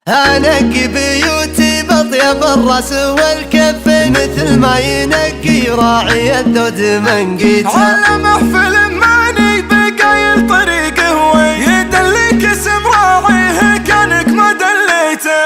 انقي بيوتي بطيب الراس والكفين مثل ما ينقي راعي الدود منقيته. على محفل ماني بقايل طريقه ويدلك اسم راعيه كانك ما دليته.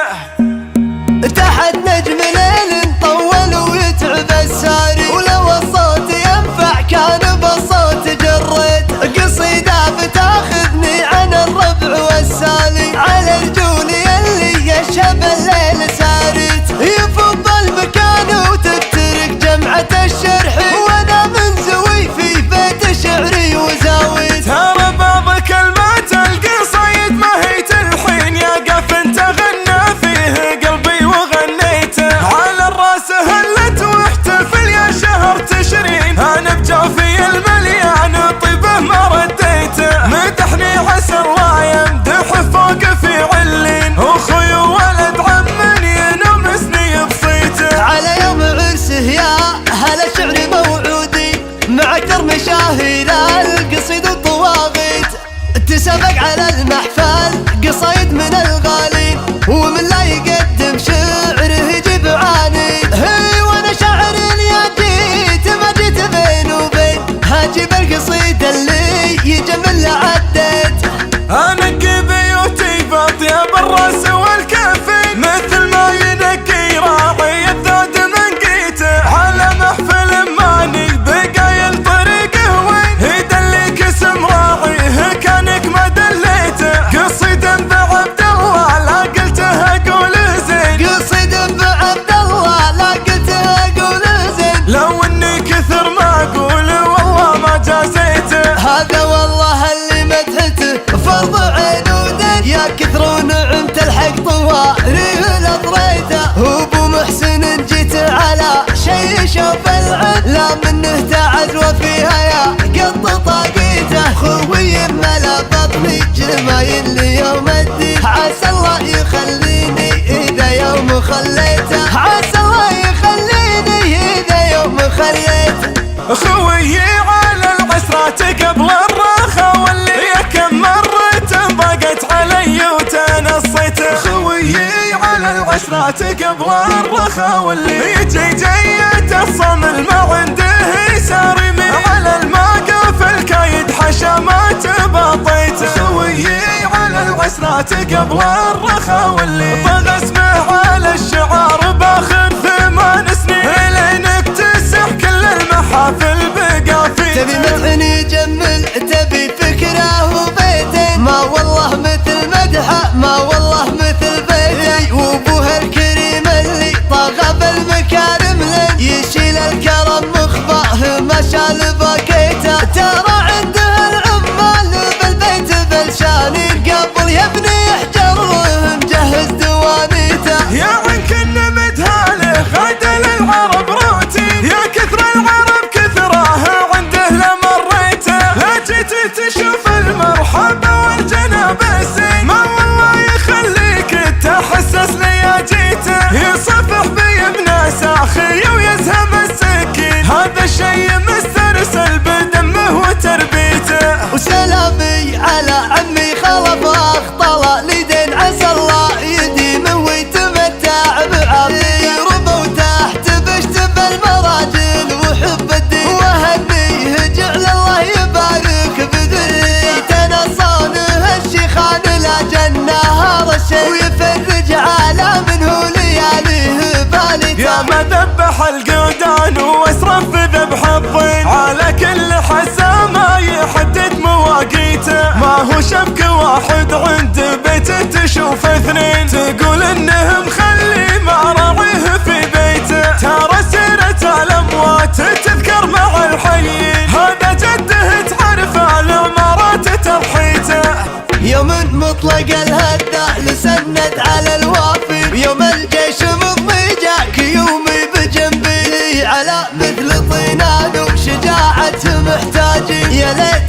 تحت نجم ليل طول ويتعب الساري ولو الصوت ينفع كان بالصوت جريت. قصيدة بتاخذني عن الربع والسالي على رجولي اللي يشهب الليل ساريت. يفض المكان وتترك جمعة الشرح وانا منزوي في بيت شعري وزاويت. ترى بعض كلمات القصايد ما هي تلحين يقف انت غنى فيه قلبي وغنيته. على الراس هلت واحتفل يا شهر تشرين انا بجوفي المليان طيبه ما رديته. مدحني عسى الله يمدح فوق في علين اخوي وولد عم ينمسني بصيته. على يوم عرسه يا هلا شعري موعودي مع كرم شاهد القصيد والطواغيت. تسابق على المحفل قصايد من الغالين ومن لا يقدم شعره يجيب عنيد. هي وانا شاعر يا جيت ما جيت بين وبين هجيب القصيد اللي يجمل عديت. انقي بيوتي بطيب الراس والكفين مثل ما ينقي راعي الذود منقيته. على محفل ماني بقايل طريقه وين يدلك اسم راعيه كانك ما دليته. قصيدة بعبد الله لا قلتها قول زين. قصيدة بعبد الله لا قلتها قول زين. لو اني كثر ما اقول والله ما جازيته. هذا والله اللي مدحته فرض عين ودين يا كثر ونعمت الحق طواريه لطريته. وابو محسن جيت على شي شوف العين لا منه تعز وفيها يا قط طاقيته. خوي ملا بطني جمايل ليوم الدين عسى الله يخليني اذا يوم خليته. عسى الله يخليني اذا يوم خليته. خوي على العسرات قبل الرخا واللي كم مرة ضاقت علي وتنصيته. خوي على العسرات قبل الرخا واللي جيت الصمل ما عنده ساري من على الموقف الكايد حشمات باطيته. خوي على العسرات قبل الرخا واللي طغى اسمه على الشعار باخر 8 سنين لين اكتسح كل المحافل بقى فيه. تبي مدحني يجمل تبي فكره وبيتين ما والله مثل مدحه ما والله مثل بيتي. وابوها الكريم اللي طاغى بالمكارم لين يشيل الكرم مخباه ما شال باكيته. ترى عنده العمال بالبيت بالشانين قبل يبني يحجر مجهز دوانيته. يا عن كن مدهاله خادل العرب روتين يا كثر العرب كثراه عنده لمريته. لا جيت تشوف المرحبا والجناب السين ما والله يخليك تحسس لي يا جيته. يصفح بي بناس اخي ويزهم السكين هذا الشي مسترسل بدمه وتربيته. وسلامي على عمي خلف اخطله لدين عسى الله يديم ويتمتع بعافيه. ربو تحت بشت بالمراجل وحب الدين وهنيه جعل الله يبارك بذريته. نصانه الشيخان لا جنه رشي ويفرج على منه لياليه باليته. يا ما ذبح القودان واسرف ذبح الضين على كل حسا ما يحدد مواقيته. ما هو شبك واحد عند بيته تشوف 2 تقول انه مخلي ما راعيه في بيته. ترى سيرة الاموات تذكر مع الحيين هذا جده تعرف الامارات ترحيته. يوم مطلق الهدى لسند على الوافي يوم الجيش مضجاك يومي بجنبي على مثل طينان وشجاعة محتاجين. يا ليل